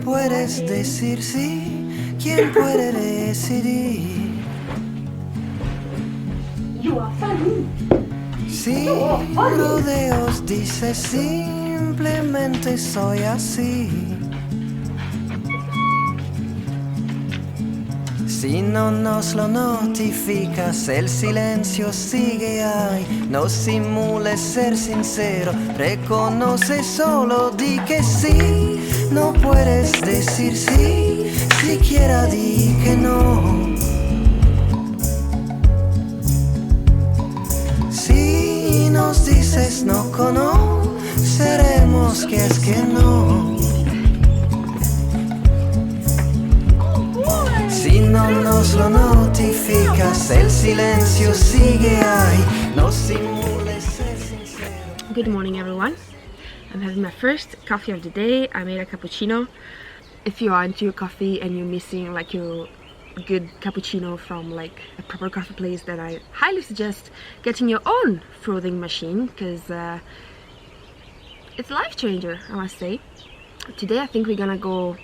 puedes decir sí, ¿quién puede decidir? Sin rodeos dice simplemente soy así. Si no nos lo notificas, el silencio sigue ahí. No simules ser sincero, reconoce solo, di que sí. No puedes decir sí, siquiera di que no. Si nos dices no conoceremos que es que no. Si no nos lo notificas, el silencio sigue ahí. No simules ser sincero. Good morning, everyone. I'm having my first coffee of the day. I made a cappuccino. If you are into your coffee and you're missing like your good cappuccino from like a proper coffee place, then I highly suggest getting your own frothing machine, because it's a life changer, I must say. Today I think we're gonna go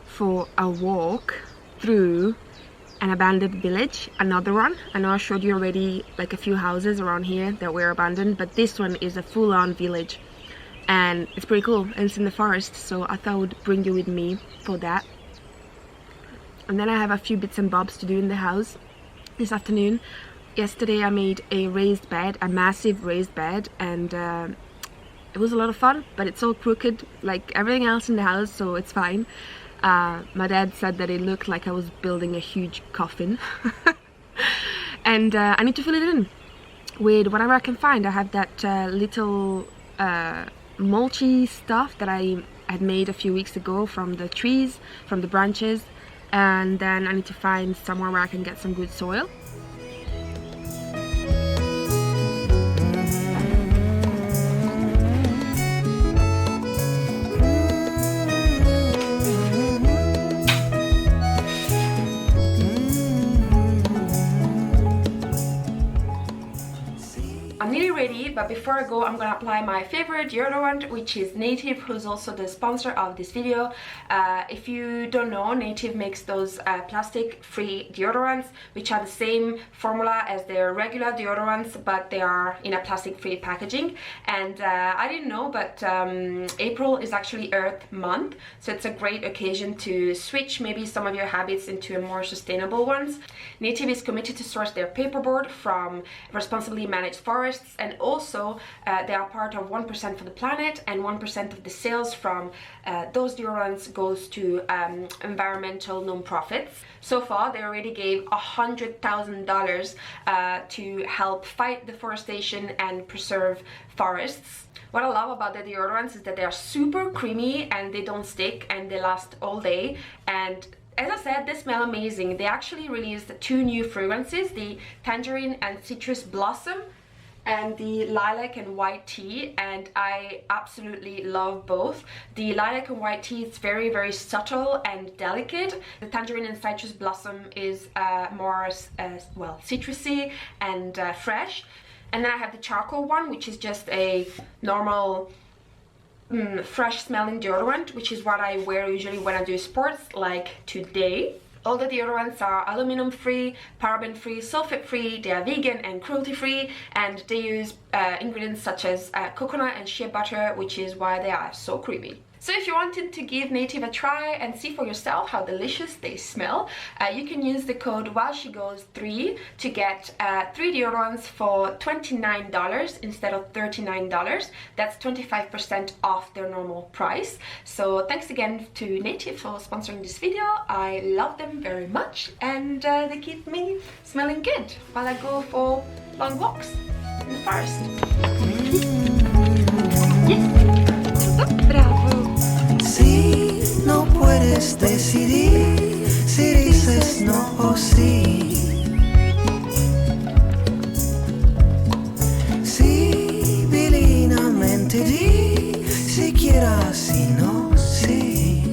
for a walk through an abandoned village, another one. I know I showed you already like a few houses around here that were abandoned, but this one is a full-on village and it's pretty cool, and it's in the forest, so I thought I would bring you with me for that. And then I have a few bits and bobs to do in the house this afternoon. Yesterday I made a raised bed, a massive raised bed, and it was a lot of fun, but it's all crooked like everything else in the house, so it's fine. My dad said that it looked like I was building a huge coffin. And I need to fill it in with whatever I can find. I have that little mulchy stuff that I had made a few weeks ago from the trees, from the branches, and then I need to find somewhere where I can get some good soil. I'm nearly ready, but before I go, I'm gonna apply my favorite deodorant, which is Native, who's also the sponsor of this video. If you don't know, Native makes those plastic-free deodorants, which are the same formula as their regular deodorants, but they are in a plastic-free packaging. And I didn't know, but April is actually Earth Month, so it's a great occasion to switch maybe some of your habits into a more sustainable ones. Native is committed to source their paperboard from responsibly managed forests, and also they are part of 1% for the planet, and 1% of the sales from those deodorants goes to environmental non-profits. So far they already gave $100,000 to help fight deforestation and preserve forests. What I love about the deodorants is that they are super creamy and they don't stick and they last all day, and as I said, they smell amazing. They actually released 2 new fragrances, the tangerine and citrus blossom and the lilac and white tea, and I absolutely love both. The lilac and white tea is very, very subtle and delicate. The tangerine and citrus blossom is more well, citrusy and fresh. And then I have the charcoal one, which is just a normal fresh smelling deodorant, which is what I wear usually when I do sports, like today. All the deodorants are aluminum free, paraben free, sulfate free, they are vegan and cruelty free, and they use ingredients such as coconut and shea butter, which is why they are so creamy. So if you wanted to give Native a try and see for yourself how delicious they smell, you can use the code WHILESHEGOES3 to get 3 deodorants for $29 instead of $39. That's 25% off their normal price. So thanks again to Native for sponsoring this video. I love them very much, and they keep me smelling good while I go for long walks in the forest. Yes. Bravo. Si no puedes decidir, si dices no o sí. Civilinamente di, siquiera si no, sí.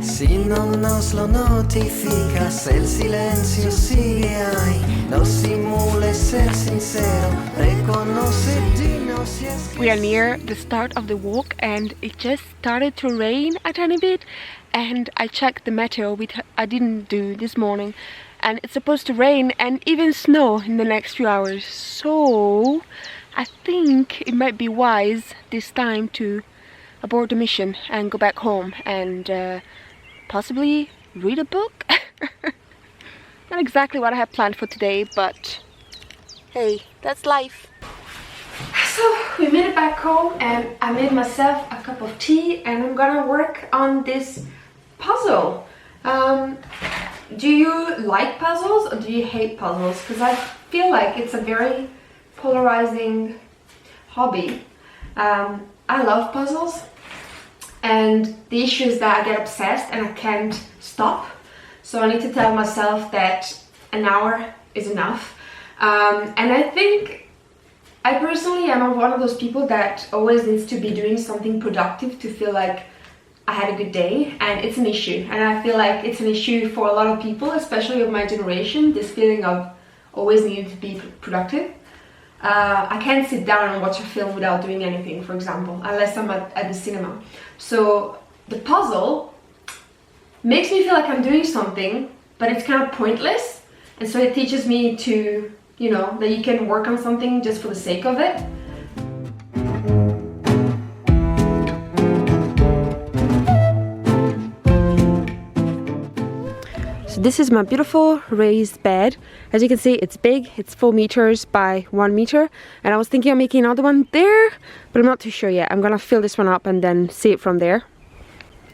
Si no nos lo notificas, el silencio sigue ahí. No simules ser sincero, reconoce di no. no si es que We are near the start of the walk and it just started to rain a tiny bit, and I checked the meteo, which I didn't do this morning, and it's supposed to rain and even snow in the next few hours. So I think it might be wise this time to abort the mission and go back home and possibly read a book. Not exactly what I have planned for today, but hey, that's life. So we made it back home and I made myself a cup of tea and I'm gonna work on this puzzle. Do you like puzzles or do you hate puzzles? Because I feel like it's a very polarizing hobby. I love puzzles, and the issue is that I get obsessed and I can't stop. So I need to tell myself that an hour is enough. And I think I personally am one of those people that always needs to be doing something productive to feel like I had a good day, and it's an issue. And I feel like it's an issue for a lot of people, especially of my generation, this feeling of always needing to be productive. I can't sit down and watch a film without doing anything, for example, unless I'm at the cinema. So the puzzle makes me feel like I'm doing something, but it's kind of pointless. And so it teaches me to, you know, that you can work on something just for the sake of it. So this is my beautiful raised bed. As you can see, it's big, it's 4 meters by 1 meter. And I was thinking of making another one there, but I'm not too sure yet. I'm gonna fill this one up and then see it from there.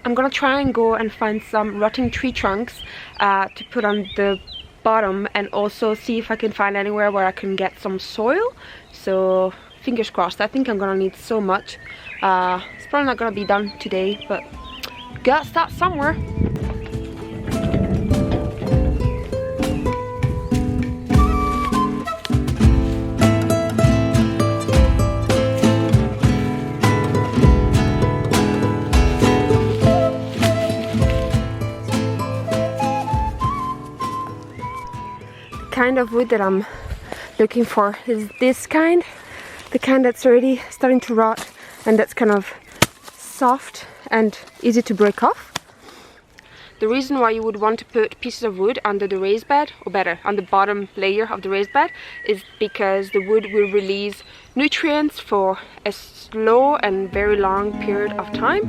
I'm gonna try and go and find some rotting tree trunks to put on the bottom, and also see if I can find anywhere where I can get some soil. So fingers crossed. I think I'm gonna need so much. It's probably not gonna be done today, but gotta start somewhere. Kind of wood that I'm looking for is this kind, the kind that's already starting to rot and that's kind of soft and easy to break off. The reason why you would want to put pieces of wood under the raised bed, or better, on the bottom layer of the raised bed, is because the wood will release nutrients for a slow and very long period of time.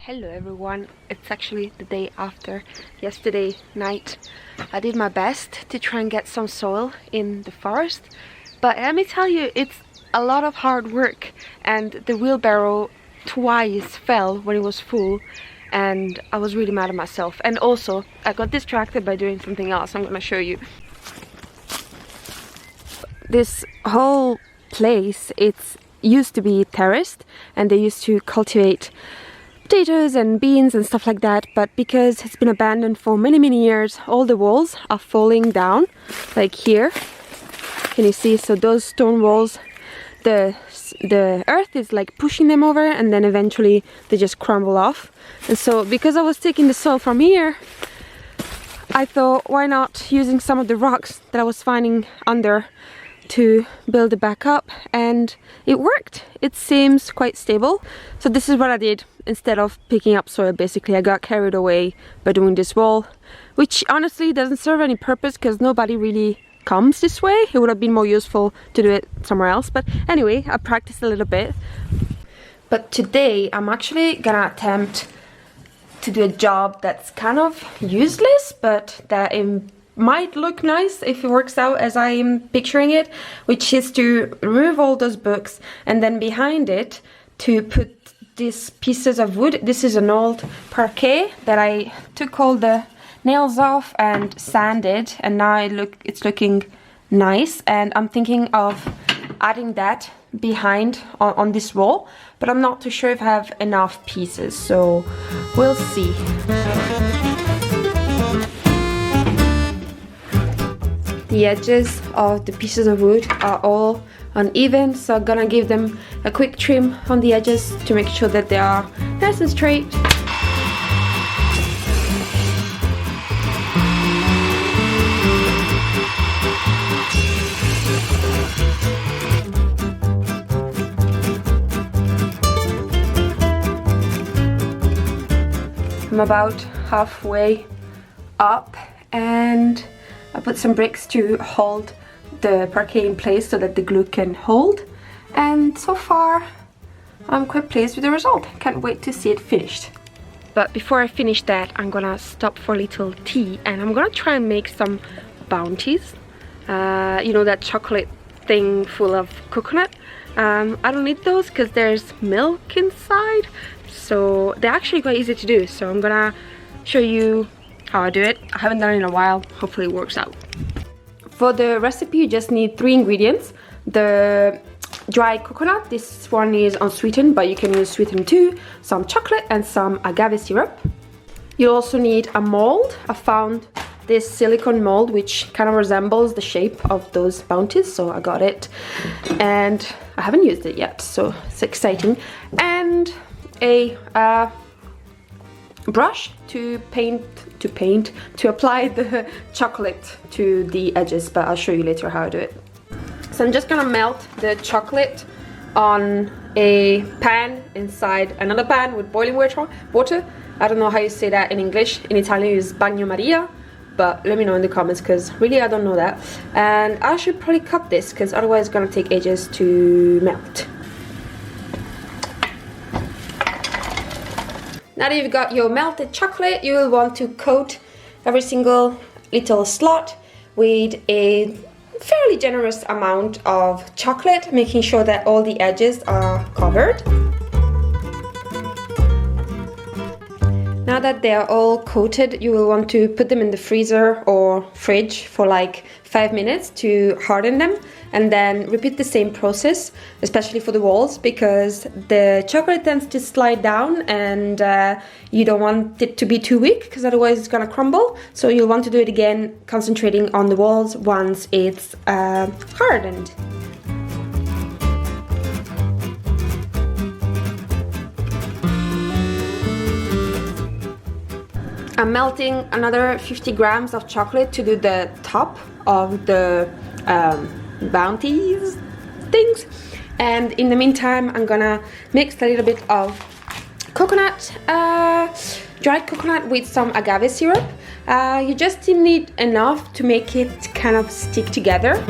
Hello everyone, it's actually the day after yesterday night. I did my best to try and get some soil in the forest, but let me tell you, it's a lot of hard work, and the wheelbarrow twice fell when it was full, and I was really mad at myself. And also I got distracted by doing something else. I'm gonna show you. This whole place, it's used to be terraced and they used to cultivate potatoes and beans and stuff like that, but because it's been abandoned for many years, all the walls are falling down, like here. Can you see? So those stone walls, the earth is like pushing them over, and then eventually they just crumble off. And so because I was taking the soil from here, I thought, why not using some of the rocks that I was finding under to build it back up, and it worked. It seems quite stable. So this is what I did. Instead of picking up soil, basically I got carried away by doing this wall, which honestly doesn't serve any purpose because nobody really comes this way. It would have been more useful to do it somewhere else, but anyway, I practiced a little bit. But today I'm actually gonna attempt to do a job that's kind of useless, but that it might look nice if it works out as I'm picturing it, which is to remove all those books and then behind it to put these pieces of wood. This is an old parquet that I took all the nails off and sanded, and now it's looking nice, and I'm thinking of adding that behind on this wall, but I'm not too sure if I have enough pieces, so we'll see. The edges of the pieces of wood are all uneven, so I'm gonna give them a quick trim on the edges to make sure that they are nice and straight. I'm about halfway up, and I put some bricks to hold the parquet in place so that the glue can hold, and so far I'm quite pleased with the result. Can't wait to see it finished. But before I finish that, I'm gonna stop for a little tea, and I'm gonna try and make some bounties. You know, that chocolate thing full of coconut. I don't need those because there's milk inside, so they're actually quite easy to do. So I'm gonna show you how I do it. I haven't done it in a while. Hopefully it works out. For the recipe, you just need 3 ingredients. The dried coconut, this one is unsweetened, but you can use sweetened too. Some chocolate and some agave syrup. You also need a mold. I found this silicone mold which kind of resembles the shape of those bounties, so I got it, and I haven't used it yet, so it's exciting. And a brush to apply the chocolate to the edges, but I'll show you later how I do it. So I'm just gonna melt the chocolate on a pan inside another pan with boiling water. I don't know how you say that in English. In Italian it's bagno maria, but let me know in the comments because really I don't know that. And I should probably cut this because otherwise it's gonna take ages to melt. Now that you've got your melted chocolate, you will want to coat every single little slot with a fairly generous amount of chocolate, making sure that all the edges are covered. Now that they are all coated, you will want to put them in the freezer or fridge for like 5 minutes to harden them, and then repeat the same process, especially for the walls, because the chocolate tends to slide down, and you don't want it to be too weak because otherwise it's gonna crumble. So you'll want to do it again, concentrating on the walls once it's hardened. I'm melting another 50 grams of chocolate to do the top of the bounties things, and in the meantime I'm gonna mix a little bit of coconut, dried coconut with some agave syrup. You just need enough to make it kind of stick together.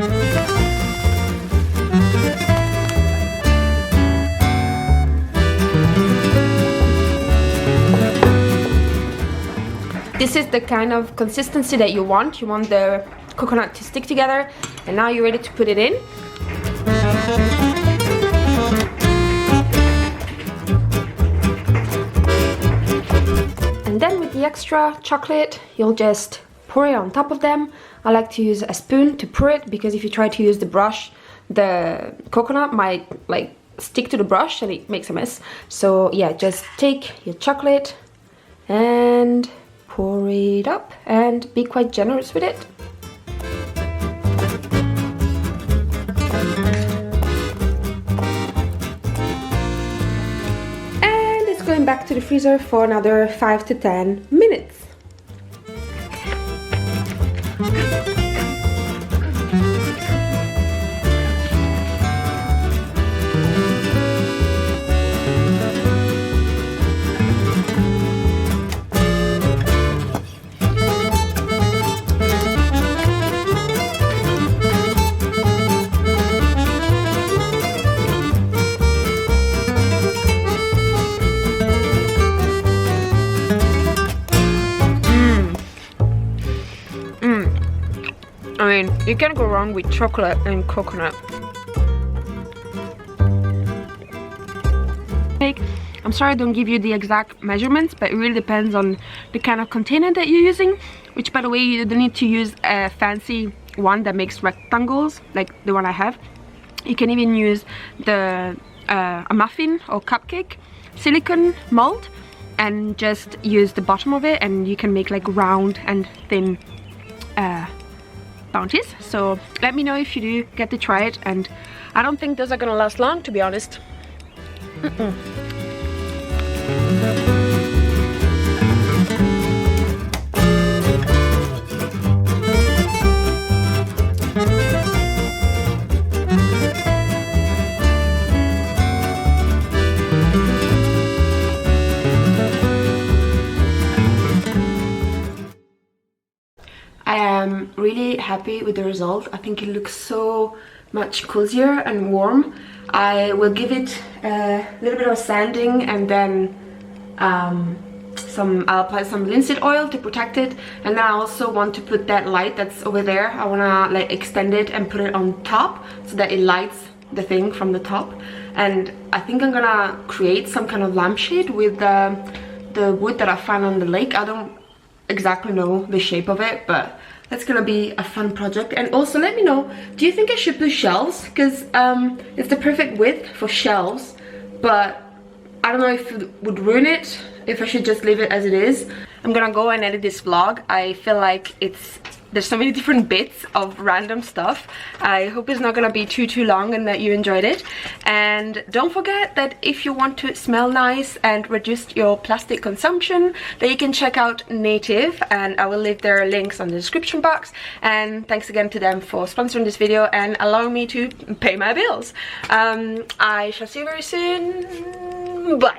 This is the kind of consistency that you want. You want the coconut to stick together, and now you're ready to put it in. And then with the extra chocolate, you'll just pour it on top of them. I like to use a spoon to pour it, because if you try to use the brush, the coconut might like stick to the brush and it makes a mess. So yeah, just take your chocolate and pour it up and be quite generous with it. And it's going back to the freezer for another 5 to 10 minutes. mean, you can go wrong with chocolate and coconut. I'm sorry I don't give you the exact measurements, but it really depends on the kind of container that you're using, which by the way, you don't need to use a fancy one that makes rectangles like the one I have. You can even use a muffin or cupcake silicone mold and just use the bottom of it, and you can make like round and thin bounties. So let me know if you do get to try it, and I don't think those are gonna last long, to be honest. I am really happy with the result. I think it looks so much cozier and warm. I will give it a little bit of sanding, and then I'll apply some linseed oil to protect it. And then I also want to put that light that's over there, I want to like extend it and put it on top so that it lights the thing from the top. And I think I'm gonna create some kind of lampshade with the wood that I found on the lake. I don't exactly know the shape of it, but that's gonna be a fun project. And also let me know, do you think I should put shelves? Because it's the perfect width for shelves, but I don't know if it would ruin it, if I should just leave it as it is. I'm gonna go and edit this vlog. I feel like there's so many different bits of random stuff. I hope it's not gonna be too long and that you enjoyed it. And don't forget that if you want to smell nice and reduce your plastic consumption, that you can check out Native, and I will leave their links on the description box. And thanks again to them for sponsoring this video and allowing me to pay my bills. I shall see you very soon. Bye.